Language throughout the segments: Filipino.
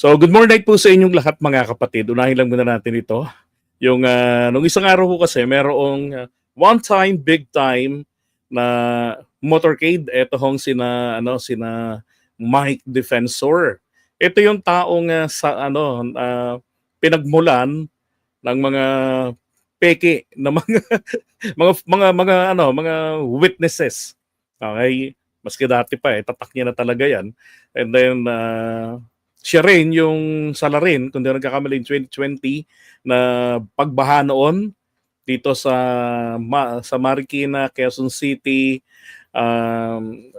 So, good morning po sa inyong lahat mga kapatid. Unahin lang muna natin ito. Nung isang araw ko kasi, merong one time, big time na motorcade. Ito hong sina Mike Defensor. Ito yung taong pinagmulan ng mga peke na mga mga witnesses. Okay? Maski dati pa tatak niya na talaga 'yan. And then siya rin yung salarin, kung di ako nagkakamali, 2020 na pagbaha noon dito sa Marikina, Quezon City,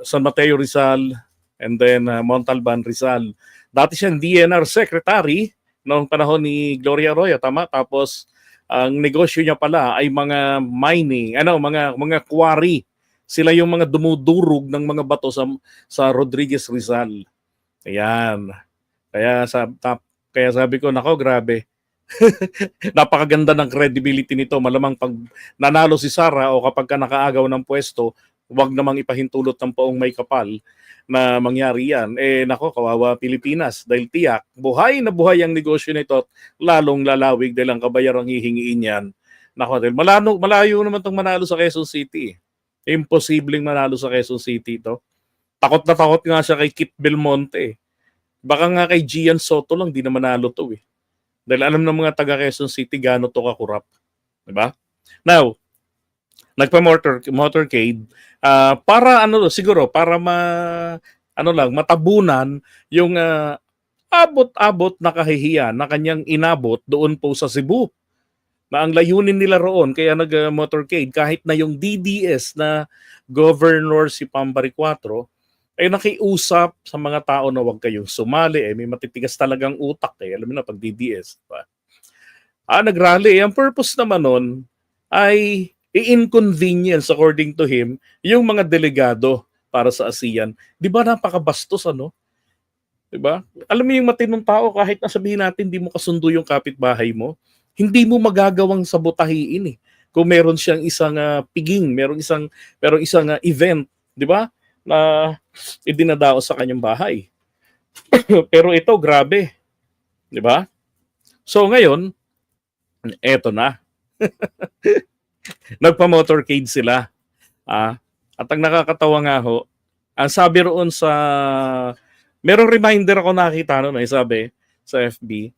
San Mateo Rizal, and then Montalban Rizal. Dati siyang DNR secretary noong panahon ni Gloria Arroyo, tama? Tapos ang negosyo niya pala ay mga mining, mga quarry. Sila yung mga dumudurog ng mga bato sa Rodriguez Rizal. Ayan. Kaya sabi ko, nako, grabe. Napakaganda ng credibility nito. Malamang pag nanalo si Sara o kapag ka nakaagaw ng pwesto, huwag namang ipahintulot ng poong may kapal na mangyari yan. Nako, kawawa Pilipinas. Dahil tiyak, buhay na buhay ang negosyo nito at lalong lalawig dahil ang kabayarang hihingiin yan. Nako, dahil malayo naman itong manalo sa Quezon City. Imposibleng manalo sa Quezon City ito. Takot na takot nga siya kay Kit Belmonte. Baka nga kay Gian Soto lang, di na manalo to eh. Dahil alam ng mga taga Quezon City gaano to kakurap. Diba? Now, motorcade para siguro para matabunan yung abot-abot na kahihiyan na kanyang inabot doon po sa Cebu. Na ang layunin nila roon kaya nag-motorcade kahit na yung DDS na governor si Pambari 4 ay nakiusap sa mga tao na huwag kayong sumali. May matitigas talagang utak. Alam mo na, pag DDS. Diba? Nagrally. Ang purpose naman nun ay i-inconvenience, according to him, yung mga delegado para sa ASEAN. Di ba napakabastos, ano? Di ba? Alam mo yung matinong tao, kahit nasabihin natin di mo kasundo yung kapitbahay mo, hindi mo magagawang sabotahiin eh. Kung meron siyang isang piging, merong isang event, di ba? Na idinadaos sa kanyang bahay. Pero ito, grabe. Di ba? So ngayon, eto na. Nagpa-motorcade sila. At ang nakakatawa nga ho, ang sabi roon merong reminder ako nakita noon, sabi sa FB,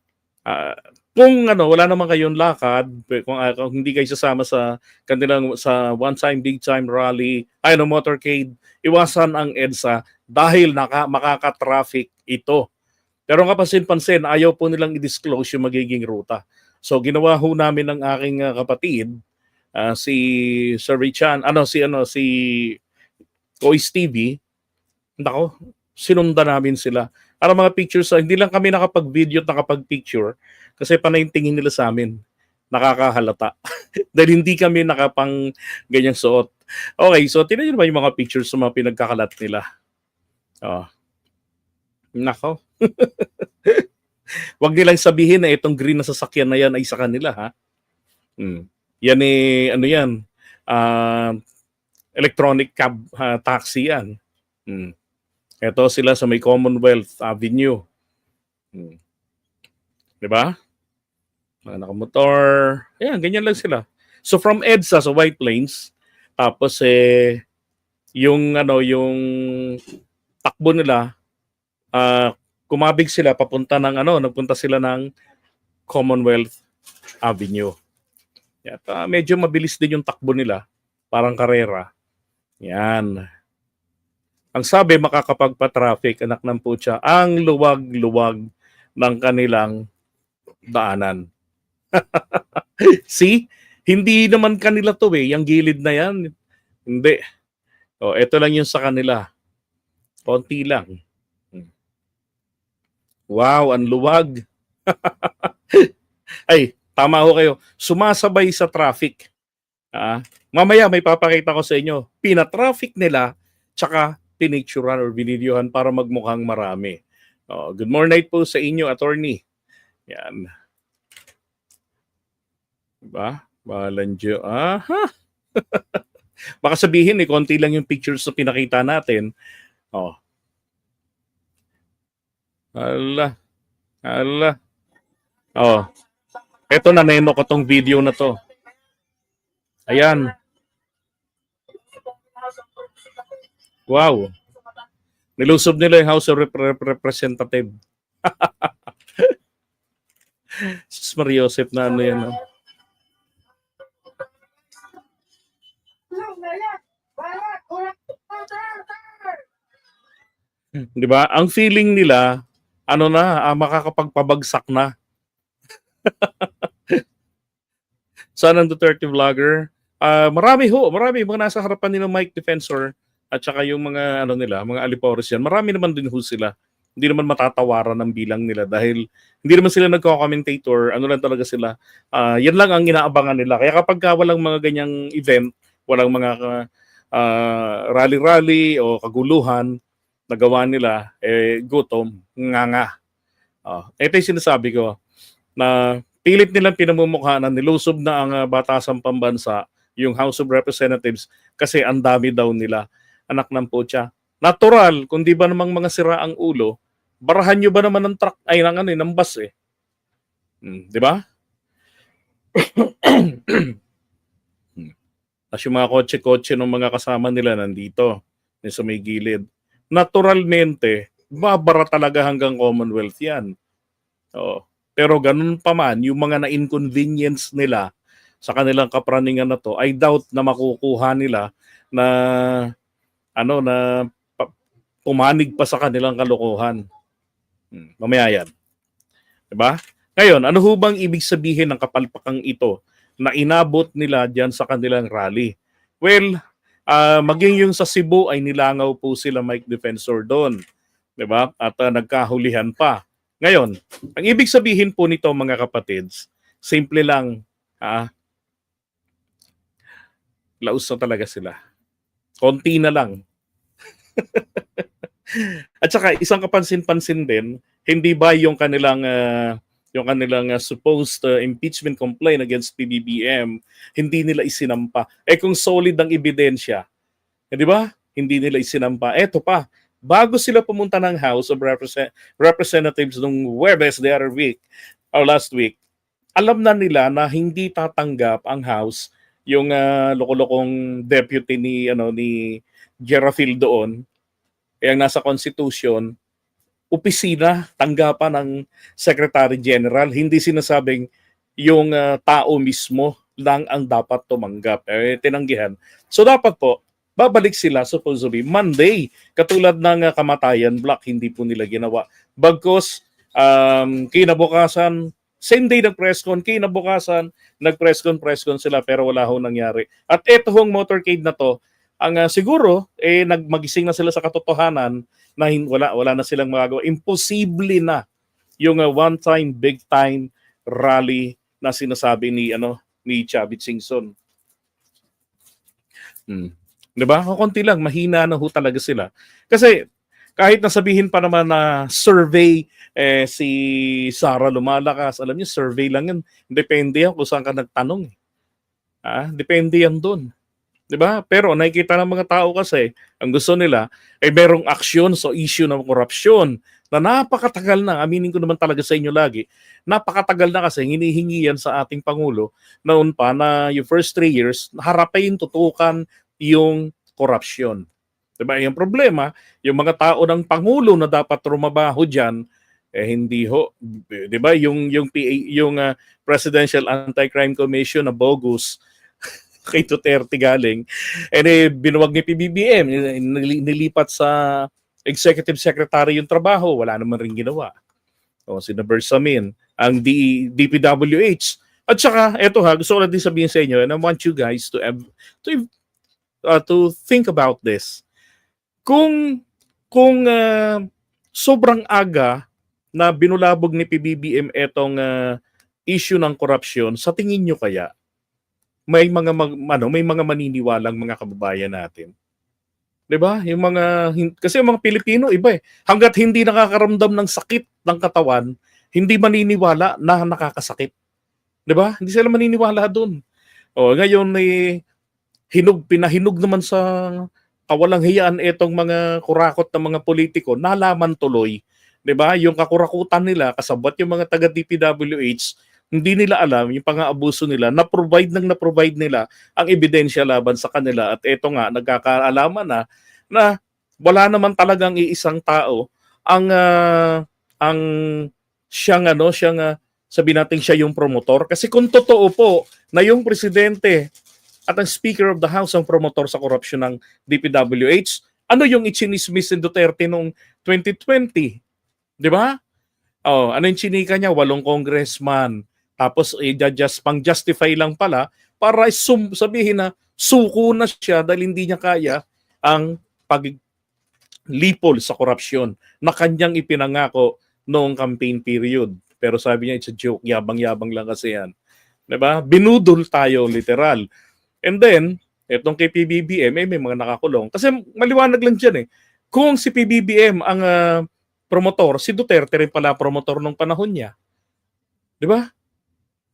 kung wala naman kayong lakad, kung hindi kayo sasama sa kanilang sa one time big time rally, motorcade, iwasan ang EDSA dahil makaka-traffic ito. Pero ang kapansin-pansin, ayaw po nilang i-disclose yung magiging ruta. So ginawa ho namin ng aking kapatid, si Sir Richan, si Kois TV, nako, sinundan namin sila. Para mga pictures, hindi lang kami nakapag-video at nakapag-picture kasi panay yung tingin nila sa amin. Nakakahalata. Dahil hindi kami nakapang ganyang suot. Okay, so tingnan nyo naman yung mga pictures sa mga pinagkakalat nila. Nako. Wag nilang sabihin na itong green na sasakyan na yan ay sa kanila, ha? Yan yan? Electronic cab taxi yan. Ito sila sa may Commonwealth Avenue. Diba? Mga nakamotor. Yan, ganyan lang sila. So from EDSA sa White Plains, tapos yung takbo nila, kumabig sila nagpunta sila ng Commonwealth Avenue. At medyo mabilis din yung takbo nila, parang karera. Yan. Ang sabi, makakapagpa-traffic, anak ng putya, ang luwag-luwag ng kanilang daanan. See? Hindi naman kanila to yung gilid na yan. Hindi. Ito lang yung sa kanila. Konti lang. Wow, ang luwag. Ay, tama ho kayo. Sumasabay sa traffic. Mamaya may papakita ko sa inyo. Pina-traffic nila, tsaka pinicturean or binidyohan para magmukhang marami. Good morning po sa inyo, attorney. Yan. Diba? Balanjo. Baka sabihin, konti lang yung pictures na pinakita natin. Ala. Ala. Oh, eto na neno ko tong video na to. Ayan. Wow. Nilusob nila yung House of Representative. Sus Mariosep na ano yan. Oh. Di ba? Ang feeling nila, ano na, makakapagpabagsak na. Sana ang Duterte vlogger. Marami mga nasa harapan nila Mike Defensor at saka yung mga ano nila, mga alipores yan. Marami naman din ho sila. Hindi naman matatawaran ng bilang nila dahil hindi naman sila nagko-commentator, ano lang talaga sila. Yan lang ang inaabangan nila. Kaya kapag walang mga ganyang event, walang mga rally-rally o kaguluhan nagawa nila, gutom, nga. Ito yung sinasabi ko na pilit nilang pinamumukha na nilusob na ang batasang pambansa, yung House of Representatives, kasi ang dami daw nila. Anak ng putya. Natural, kung di ba namang mga sira ang ulo, barahan nyo ba naman ng truck, ay ng bus eh. Di ba? As yung mga kotse-kotse ng mga kasama nila nandito, sa may gilid. Naturalmente, babara talaga hanggang Commonwealth yan. Oo. Pero ganun pa man, yung mga na-inconvenience nila sa kanilang kapraningan na to, I doubt na makukuha nila na pumanig pa sa kanilang kalokohan. Mamaya yan. Diba? Ngayon, ano ho bang ibig sabihin ng kapalpakang ito na inabot nila dyan sa kanilang rally? Well, maging yung sa Cebu ay nilangaw po sila Mike Defensor doon. Diba? At nagkahulihan pa. Ngayon, ang ibig sabihin po nito mga kapatids, simple lang, laos na talaga sila. Konti na lang. At saka isang kapansin-pansin din, hindi ba yung kanilang supposed impeachment complaint against PBBM, hindi nila isinampa. Kung solid ang ebidensya, di ba? Hindi nila isinampa. Eto pa, bago sila pumunta ng House of Representatives nung Huwebes the other week, or last week, alam na nila na hindi tatanggap ang House yung lokolokong deputy ni Gerafil doon, ang nasa Constitution, opisina, tanggapan ng Secretary General. Hindi sinasabing yung tao mismo lang ang dapat tumanggap. Tinanggihan. So dapat po, babalik sila supposedly Monday. Katulad ng Kamatayan Block, hindi po nila ginawa. Bagkos, kinabukasan, same day nag-presscon, kinabukasan, nag-presscon sila pero wala ho nangyari. At eto hong motorcade na to, ang siguro, nagmagising na sila sa katotohanan na wala na silang magagawa. Imposible na yung one-time, big-time rally na sinasabi ni Chavit Singson. Diba? Konti lang, mahina na ho talaga sila. Kasi kahit nasabihin pa naman na survey si Sara Lumalakas, alam niyo, survey lang yan. Depende yan kung saan ka nagtanong. Depende yan doon. Diba? Pero nakikita ng mga tao kasi, ang gusto nila ay merong aksyon sa issue ng korupsyon na napakatagal na, aminin ko naman talaga sa inyo lagi, napakatagal na kasi hinihingi yan sa ating Pangulo noon pa na yung first 3 years, harapin, tutukan yung korupsyon. Diba? Yung problema, yung mga tao ng Pangulo na dapat trumabaho dyan, hindi ho. Diba? Yung Presidential Anti-Crime Commission na bogus, kay Duterte galing, binuwag ni PBBM, nilipat sa executive secretary yung trabaho, wala naman rin ginawa. Sina Bersamin, ang DPWH. At saka, eto gusto ko lang din sabihin sa inyo, and I want you guys to think about this. Kung sobrang aga na binulabog ni PBBM etong issue ng korupsyon, sa tingin nyo kaya, may mga maniniwalang mga kababayan natin. 'Di ba? Kasi yung mga Pilipino iba eh. Hangga't hindi nakakaramdam ng sakit ng katawan, hindi maniniwala na nakakasakit. 'Di ba? Hindi sila maniniwala doon. Ngayon pinahinog naman sa kawalang hiyaan etong mga kurakot na mga politiko, nalaman tuloy 'Di ba? Yung kakurakutan nila, kasabwat yung mga taga DPWH, hindi nila alam yung pang-aabuso nila, na-provide nila ang ebidensya laban sa kanila at eto nga, nagkakaalaman na wala naman talagang iisang tao ang sabihin natin siya yung promotor. Kasi kung totoo po na yung presidente at ang Speaker of the House ang promotor sa korupsyon ng DPWH, ano yung ichinismis ni Duterte noong 2020? Di ba? Oh, ano yung chinika niya? 8 congressman. Tapos just pang-justify lang pala para sabihin na suko na siya dahil hindi niya kaya ang paglipol sa korupsyon na kanyang ipinangako noong campaign period. Pero sabi niya, it's a joke, yabang-yabang lang kasi yan. Diba? Binudol tayo, literal. And then, etong kay PBBM, may mga nakakulong. Kasi maliwanag lang dyan eh. Kung si PBBM ang promotor, si Duterte rin pala promotor nung panahon niya. Diba?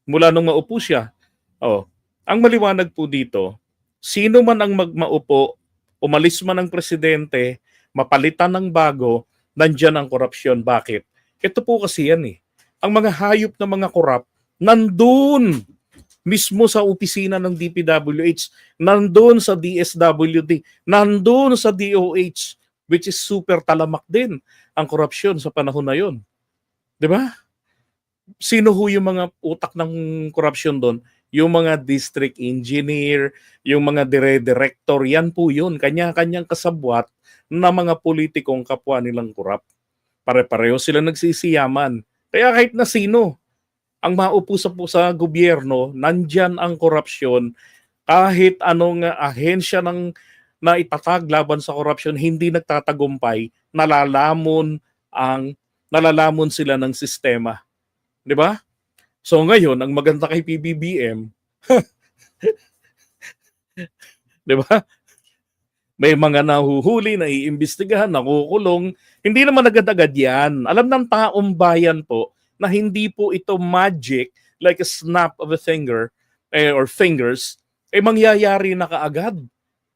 Mula nung maupo siya. Oh, ang maliwanag po dito, sino man ang maupo, umalis man ang presidente, mapalitan ng bago, nandyan ang korupsyon. Bakit? Ito po kasi yan eh. Ang mga hayop na mga korap, nandun mismo sa opisina ng DPWH, nandun sa DSWD, nandun sa DOH, which is super talamak din ang korupsyon sa panahon na yon. Di ba? Sino ho yung mga utak ng korupsyon doon? Yung mga district engineer, yung mga dire-director, yan po yun. Kanya-kanyang kasabwat na mga politikong kapwa nilang korap. Pare-pareho sila nagsisiyaman. Kaya kahit na sino ang maupo sa gobyerno, nandyan ang korupsyon. Kahit anong ahensya na itatag laban sa korupsyon, hindi nagtatagumpay, nalalamon sila ng sistema. 'Di ba? So ngayon, ang maganda kay PBBM, 'di ba? May mga nahuhuli, naiimbestigahan, nakukulong. Hindi naman agad-agad yan. Alam ng taong bayan po na hindi po ito magic like a snap of a finger or fingers, mangyayari na kaagad.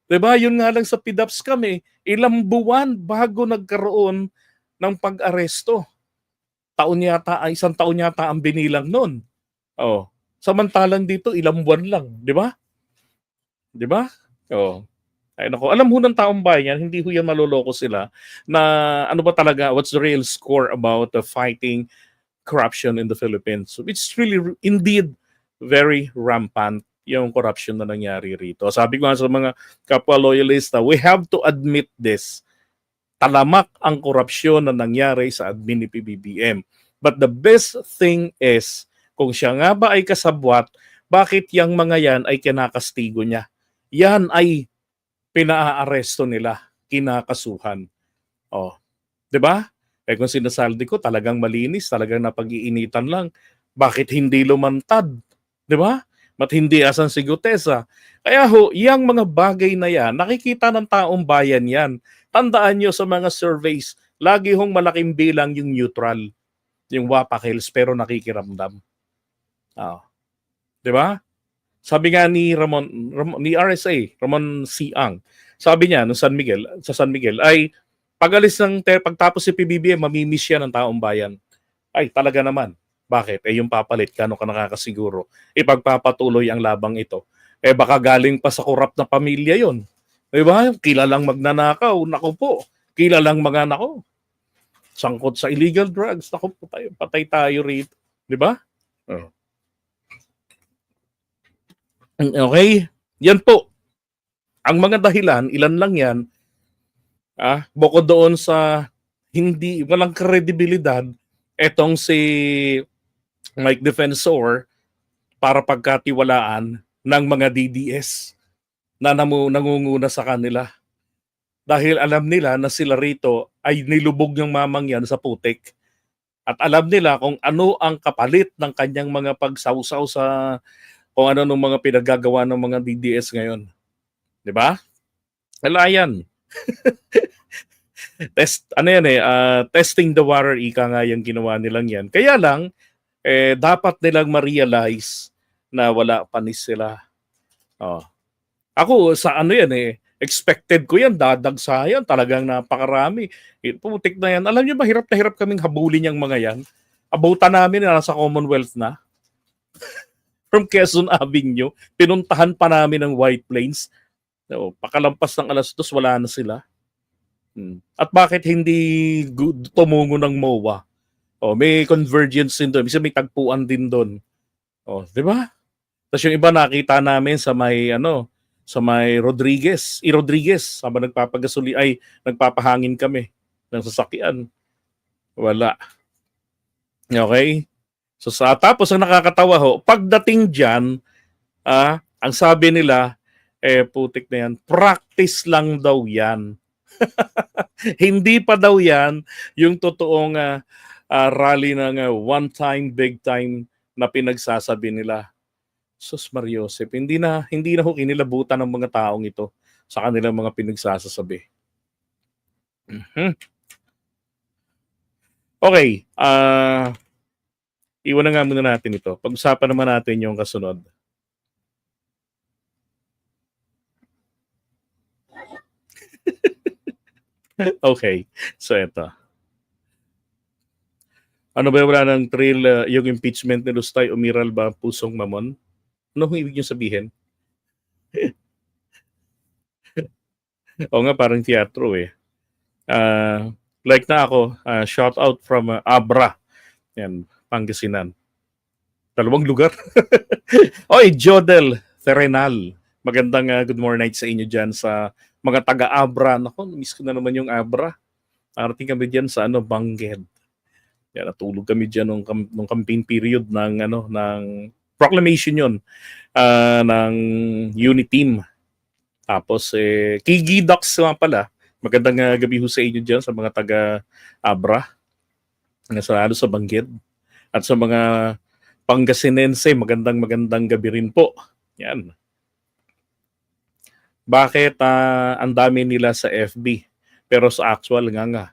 Diba? Yun nga lang sa PDAPS kami, ilang buwan bago nagkaroon ng pag-aresto. Isang taon yata ang binilang nun. Oh. Samantalang dito, ilang buwan lang. Diba? Diba? Oh. Ay nako, alam ho ng taong bayan, hindi ho yan maloloko sila na ano ba talaga, what's the real score about fighting corruption in the Philippines. So it's really indeed very rampant yung corruption na nangyari rito. Sabi ko nga sa mga kapwa loyalista, we have to admit this. Talamak ang korupsyon na nangyari sa admin ni PBBM. But the best thing is, kung siya nga ba ay kasabwat, bakit yung mga yan ay kinakastigo niya? Yan ay pinaaresto nila, kinakasuhan. Oh, 'di ba? Kung sinasaldi ko talagang malinis, talagang napag-iinitan lang. Bakit hindi lumantad? 'Di ba? Ba't hindi asan si Gutesa? Kaya ho, yang mga bagay na yan, nakikita ng taong bayan yan. Tandaan nyo sa mga surveys, lagi hong malaking bilang yung neutral, yung wapakils pero nakikiramdam. Oh. 'Di ba? Sabi nga ni ni RSA, Ramon Siang, sabi niya sa San Miguel ay pagtapos si PBBM, mamimiss siya ng taong bayan. Ay, talaga naman. Bakit? Yung papalit, kano ka nakakasiguro? Ipagpapatuloy ang labang ito. Baka galing pa sa korap na pamilya yon. Diba? Kilalang magnanakaw. Naku po. Kilalang mga nako. Sangkot sa illegal drugs. Naku po tayo. Patay tayo rito. Diba? Oh. Okay? Yan po. Ang mga dahilan, ilan lang yan, bukod doon sa walang kredibilidad, etong si Mike Defensor para pagkatiwalaan ng mga DDS na nangunguna sa kanila. Dahil alam nila na sila rito ay nilubog ng mamang yan sa putik. At alam nila kung ano ang kapalit ng kanyang mga pagsawsaw sa kung ano nung mga pinagagawa ng mga DDS ngayon. 'Di ba? Wala yan. Testing the water, ika nga yung ginawa nilang yan. Kaya lang, dapat nilang ma-realize na wala panis sila. Oh. Ako, sa Expected ko yan, dadagsayan, talagang napakarami. Putik na yan. Alam niyo ba, hirap na hirap kaming habulin yung mga yan. Abutan namin na nasa Commonwealth na. From Quezon Avenue, pinuntahan pa namin ng White Plains. So, pakalampas ng 2:00, wala na sila. At bakit hindi tumungo ng MOA? May convergence din doon. Bisa may tagpuan din doon. Di ba? Tapos yung iba nakita namin sa may Rodriguez. Rodriguez, habang nagpapahangin kami ng sasakyan. Wala. Okay? So tapos ang nakakatawa pagdating diyan, ang sabi nila, putik na yan, practice lang daw yan. Hindi pa daw yan yung totoong rally ng one time, big time na pinagsasabi nila. Sus Mariosep, hindi na ho kinilabutan ng mga taong ito sa kanilang mga pinagsasasabi. Okay, iwan na nga muna natin ito. Pag-usapan naman natin yung kasunod. Okay, so ito. Ano ba wala ng thrill yung impeachment ni Lustay, umiral ba pusong mamon? Ano ibig niyo sabihin? O nga, parang teatro eh. Like na ako, shout out from Abra. Yan, Pangasinan. 2 lugar. Oy, Jodel Terenal. Magandang good morning sa inyo dyan sa mga taga-Abra. Naku, miss ko na naman yung Abra. Arating kami dyan sa Bangged. Yan, natulog kami dyan nung campaign period ng proclamation yun ng unit team. Tapos, Kigi Ducks nga pala. Magandang gabi ho sa inyo dyan sa mga taga-Abra. Sa Bangged. At sa mga Pangasinense, magandang gabi rin po. Yan. Bakit ang dami nila sa FB? Pero sa actual nga